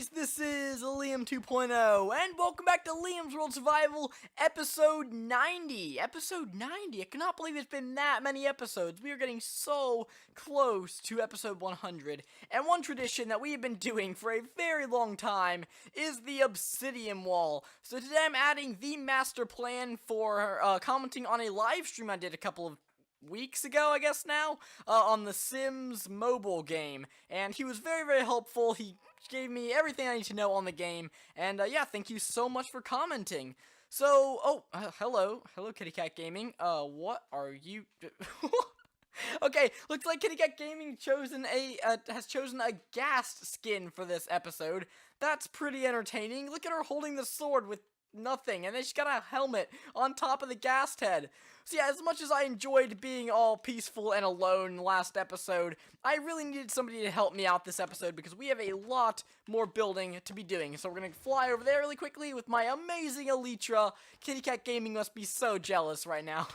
guys, this is Liam 2.0, and welcome back to Liam's World Survival, episode 90. Episode 90, I cannot believe it's been that many episodes. We are getting so close to episode 100, and one tradition that we have been doing for a very long time is the Obsidian Wall. So today I'm adding the master plan for commenting on a live stream I did a couple of weeks ago, I guess now, on the Sims mobile game, and he was very helpful. He gave me everything I need to know on the game, and yeah, thank you so much for commenting. So, hello Kitty Cat Gaming, what are you, okay, looks like Kitty Cat Gaming has chosen a ghast skin for this episode. That's pretty entertaining. Look at her holding the sword with nothing, and then she's got a helmet on top of the ghast head. So yeah, as much as I enjoyed being all peaceful and alone last episode, I really needed somebody to help me out this episode because we have a lot more building to be doing. So we're gonna fly over there really quickly with my amazing Elytra. Kitty Cat Gaming must be so jealous right now.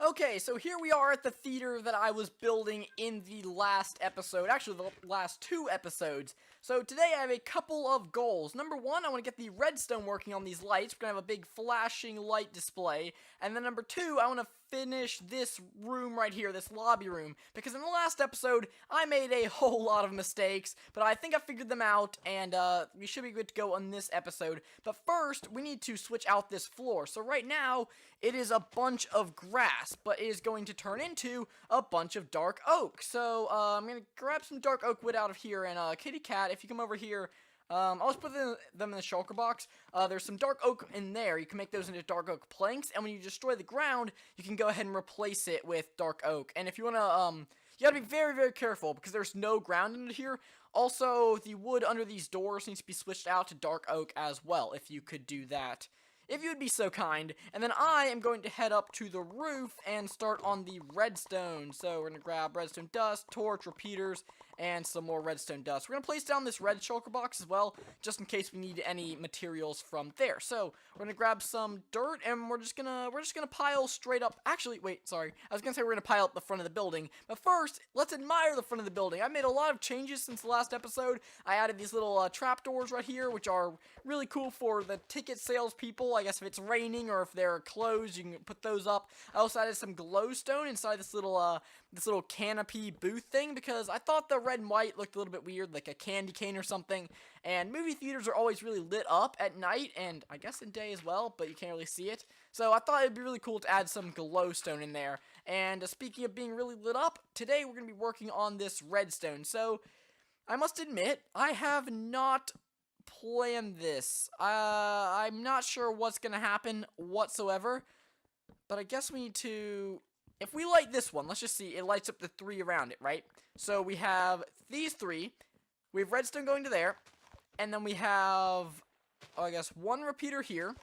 Okay, so here we are at the theater that I was building in the last episode, actually the last two episodes. So today I have a couple of goals. Number one, I want to get the redstone working on these lights. We're going to have a big flashing light display. And then number two, I want to finish this room right here, this lobby room, because in the last episode, I made a whole lot of mistakes, but I think I figured them out, and we should be good to go on this episode. But first, we need to switch out this floor. So right now, it is a bunch of grass, but it is going to turn into a bunch of dark oak. So, I'm going to grab some dark oak wood out of here, and Kitty Cat, if you come over here, I'll just put them in the shulker box. There's some dark oak in there. You can make those into dark oak planks, and when you destroy the ground, you can go ahead and replace it with dark oak. And if you want to, you gotta be very careful, because there's no ground under here. Also, the wood under these doors needs to be switched out to dark oak as well, if you could do that, if you would be so kind. And then I am going to head up to the roof and start on the redstone. So we're going to grab redstone dust, torch, repeaters, and some more redstone dust. We're going to place down this red shulker box as well, just in case we need any materials from there. So we're going to grab some dirt, and we're just gonna pile straight up. Actually, wait, sorry. I was going to say we're going to pile up the front of the building. But first, let's admire the front of the building. I made a lot of changes since the last episode. I added these little trapdoors right here, which are really cool for the ticket sales people. I guess if it's raining or if they're closed, you can put those up. I also added some glowstone inside this little canopy booth thing, because I thought the red and white looked a little bit weird, like a candy cane or something. And movie theaters are always really lit up at night, and I guess in day as well, but you can't really see it. So I thought it'd be really cool to add some glowstone in there. And speaking of being really lit up, today we're going to be working on this redstone. So I must admit, I have not planned this. I'm not sure what's gonna happen whatsoever, but I guess we need to, if we light this one, let's just see, it lights up the three around it, right? So we have these three, we have redstone going to there, and then we have, I guess, one repeater here,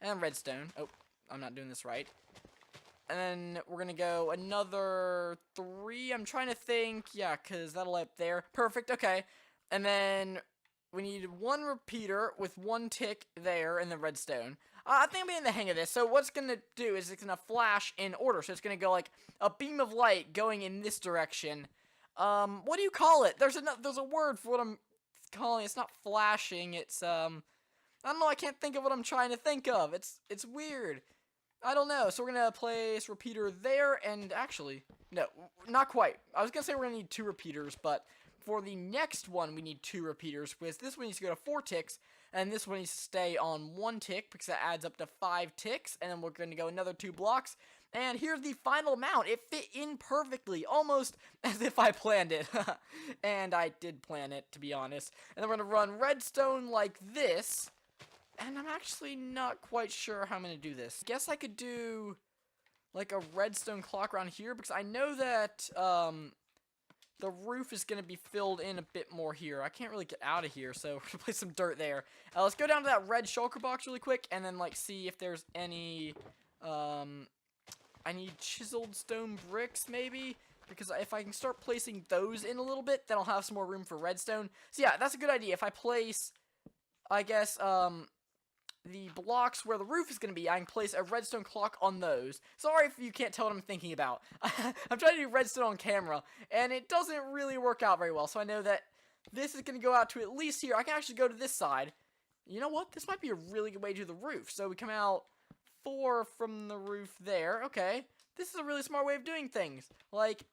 and redstone. Oh, I'm not doing this right. And then we're gonna go another three, I'm trying to think, yeah, because that'll light up there. Perfect, okay. And then we need one repeater with one tick there in the redstone. I think I'm getting the hang of this. So what's going to do is it's going to flash in order. So it's going to go like a beam of light going in this direction. What do you call it? There's a word for what I'm calling it. It's not flashing. It's, I don't know. I can't think of what I'm trying to think of. It's weird. I don't know. So we're going to place repeater there, and actually, no, not quite. I was going to say we're going to need two repeaters, but for the next one, we need two repeaters, because this one needs to go to 4 ticks, and this one needs to stay on 1 tick, because that adds up to 5 ticks, and then we're going to go another 2 blocks, and here's the final amount. It fit in perfectly, almost as if I planned it, and I did plan it, to be honest. And then we're going to run redstone like this, and I'm actually not quite sure how I'm going to do this. I guess I could do, like, a redstone clock around here, because I know that, the roof is going to be filled in a bit more here. I can't really get out of here, so we're going to place some dirt there. Let's go down to that red shulker box really quick, and then, like, see if there's any, I need chiseled stone bricks, maybe? Because if I can start placing those in a little bit, then I'll have some more room for redstone. So, yeah, that's a good idea. If I place, I guess, the blocks where the roof is going to be, I can place a redstone clock on those. Sorry if you can't tell what I'm thinking about. I'm trying to do redstone on camera, and it doesn't really work out very well, so I know that this is going to go out to at least here. I can actually go to this side. You know what? This might be a really good way to do the roof. So we come out 4 from the roof there. Okay. This is a really smart way of doing things. Like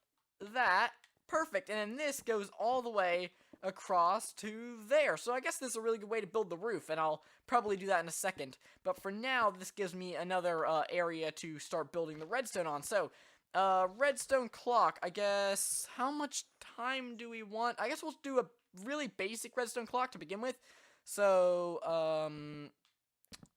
that. Perfect. And then this goes all the way across to there. So I guess this is a really good way to build the roof, and I'll probably do that in a second. But for now, this gives me another area to start building the redstone on. So, redstone clock, I guess. How much time do we want? I guess we'll do a really basic redstone clock to begin with. So,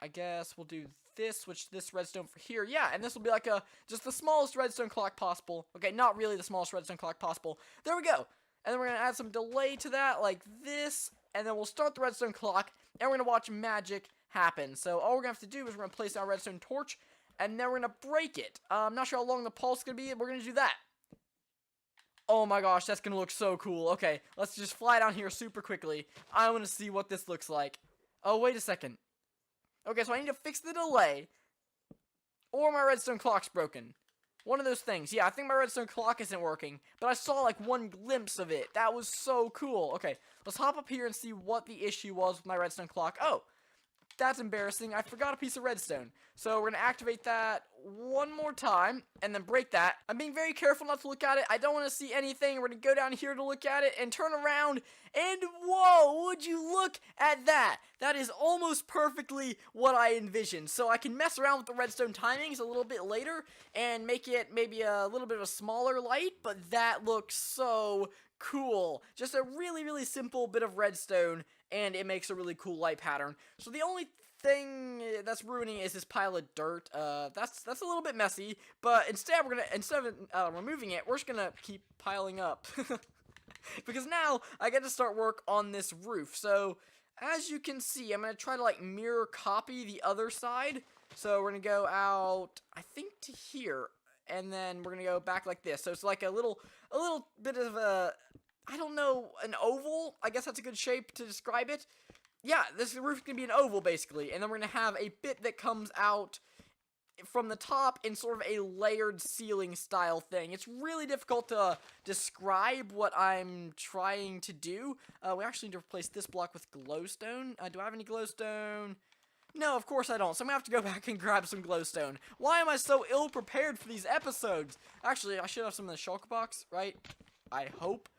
I guess we'll do this, switch this redstone for here. Yeah, and this will be like just the smallest redstone clock possible. Okay, not really the smallest redstone clock possible. There we go. And then we're going to add some delay to that, like this. And then we'll start the redstone clock, and we're going to watch magic happen. So all we're going to have to do is we're going to place our redstone torch, and then we're going to break it. I'm not sure how long the pulse is going to be. We're going to do that. Oh my gosh, that's going to look so cool. Okay, let's just fly down here super quickly. I want to see what this looks like. Oh, wait a second. Okay, so I need to fix the delay, or my redstone clock's broken. One of those things. Yeah, I think my redstone clock isn't working, but I saw like one glimpse of it. That was so cool. Okay, let's hop up here and see what the issue was with my redstone clock. Oh, that's embarrassing. I forgot a piece of redstone. So we're going to activate that one more time and then break that. I'm being very careful not to look at it. I don't want to see anything. We're going to go down here to look at it and turn around. And whoa, would you look at that? That is almost perfectly what I envisioned. So I can mess around with the redstone timings a little bit later and make it maybe a little bit of a smaller light. But that looks so cool. Just a really, really simple bit of redstone, and it makes a really cool light pattern. So the only thing that's ruining is this pile of dirt. That's a little bit messy, but instead of removing it, we're just gonna keep piling up. Because now I get to start work on this roof. So as you can see, I'm gonna try to like mirror copy the other side. So we're gonna go out, I think, to here, and then we're gonna go back like this. So it's like a little bit of a, I don't know, an oval. I guess that's a good shape to describe it. Yeah, this roof is gonna be an oval basically, and then we're gonna have a bit that comes out from the top in sort of a layered ceiling style thing. It's really difficult to describe what I'm trying to do. We actually need to replace this block with glowstone. Do I have any glowstone? No, of course I don't. So I'm gonna have to go back and grab some glowstone. Why am I so ill prepared for these episodes? Actually, I should have some in the shulker box, right? I hope.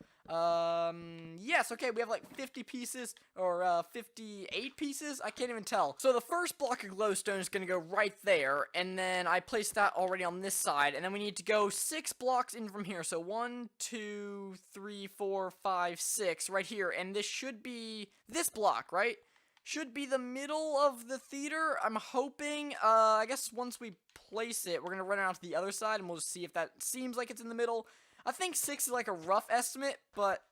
Yes, okay, we have like 50 pieces, or 58 pieces, I can't even tell. So the first block of glowstone is gonna go right there, and then I placed that already on this side, and then we need to go 6 blocks in from here. So 1, 2, 3, 4, 5, 6, right here, and this should be this block, right? Should be the middle of the theater, I'm hoping. I guess once we place it, we're gonna run around to the other side, and we'll just see if that seems like it's in the middle. I think 6 is like a rough estimate, but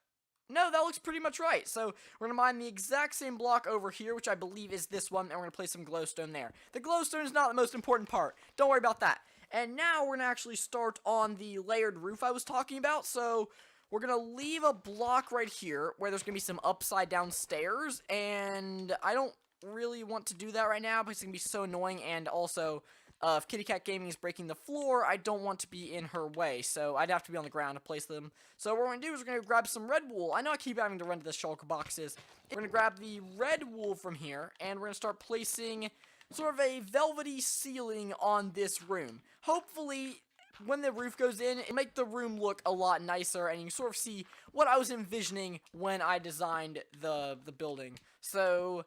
no, that looks pretty much right. So we're going to mine the exact same block over here, which I believe is this one, and we're going to place some glowstone there. The glowstone is not the most important part. Don't worry about that. And now we're going to actually start on the layered roof I was talking about. So we're going to leave a block right here where there's going to be some upside down stairs, and I don't really want to do that right now because it's going to be so annoying, and also if Kitty Cat Gaming is breaking the floor, I don't want to be in her way, so I'd have to be on the ground to place them. So what we're going to do is we're going to grab some red wool. I know I keep having to run to the shulker boxes. We're going to grab the red wool from here, and we're going to start placing sort of a velvety ceiling on this room. Hopefully, when the roof goes in, it'll make the room look a lot nicer, and you can sort of see what I was envisioning when I designed the building. So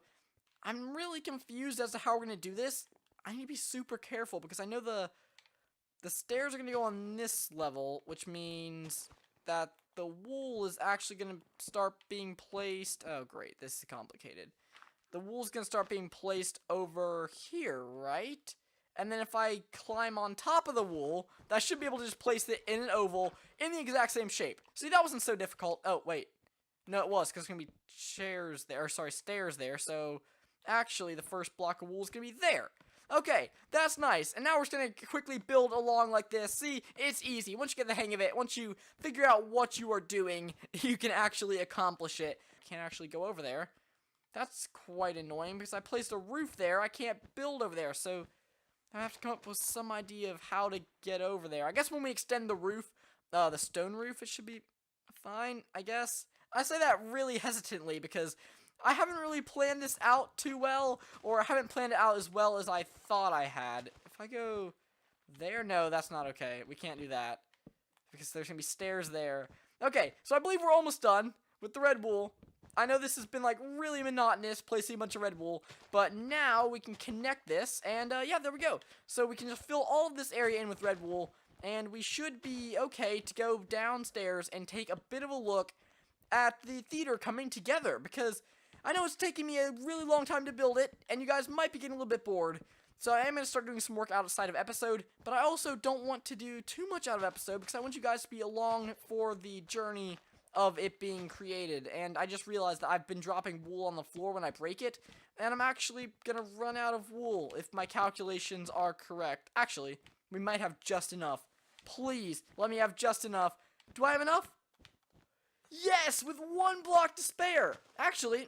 I'm really confused as to how we're going to do this. I need to be super careful because I know the stairs are going to go on this level, which means that the wool is actually going to start being placed. Oh, great. This is complicated. The wool's going to start being placed over here, right? And then if I climb on top of the wool, I should be able to just place it in an oval in the exact same shape. See, that wasn't so difficult. Oh, wait. No, it was, because there's going to be stairs there. So, actually, the first block of wool is going to be there. Okay, that's nice. And now we're just going to quickly build along like this. See, it's easy. Once you get the hang of it, once you figure out what you are doing, you can actually accomplish it. Can't actually go over there. That's quite annoying because I placed a roof there. I can't build over there, so I have to come up with some idea of how to get over there. I guess when we extend the roof, the stone roof, it should be fine, I guess. I say that really hesitantly because I haven't really planned this out too well, or I haven't planned it out as well as I thought I had. If I go there, no, that's not okay. We can't do that because there's going to be stairs there. Okay, so I believe we're almost done with the red wool. I know this has been, like, really monotonous, placing a bunch of red wool, but now we can connect this, and, yeah, there we go. So we can just fill all of this area in with red wool, and we should be okay to go downstairs and take a bit of a look at the theater coming together, because I know it's taking me a really long time to build it, and you guys might be getting a little bit bored. So I am going to start doing some work outside of episode, but I also don't want to do too much out of episode, because I want you guys to be along for the journey of it being created. And I just realized that I've been dropping wool on the floor when I break it, and I'm actually going to run out of wool if my calculations are correct. Actually, we might have just enough. Please, let me have just enough. Do I have enough? Yes, with 1 block to spare. Actually,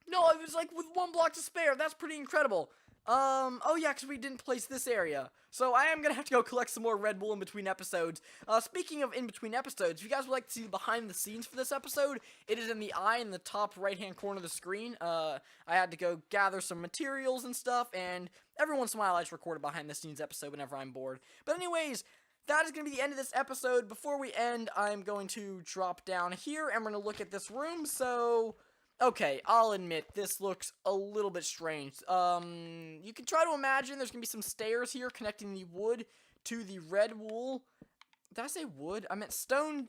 no, it was like with 1 block to spare. That's pretty incredible. Oh yeah, because we didn't place this area. So I am going to have to go collect some more red wool in between episodes. Speaking of in between episodes, if you guys would like to see behind the scenes for this episode, it is in the eye in the top right-hand corner of the screen. I had to go gather some materials and stuff, and every once in a while I just record a behind the scenes episode whenever I'm bored. But anyways, that is going to be the end of this episode. Before we end, I'm going to drop down here, and we're going to look at this room, so okay, I'll admit, this looks a little bit strange. You can try to imagine there's going to be some stairs here connecting the wood to the red wool. Did I say wood? I meant stone.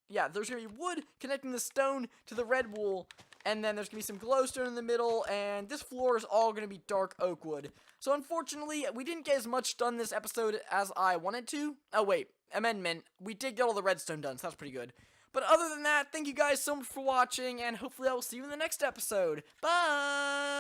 Yeah, there's going to be wood connecting the stone to the red wool, and then there's going to be some glowstone in the middle, and this floor is all going to be dark oak wood. So unfortunately, we didn't get as much done this episode as I wanted to. Oh wait, amendment. We did get all the redstone done, so that's pretty good. But other than that, thank you guys so much for watching, and hopefully I will see you in the next episode. Bye!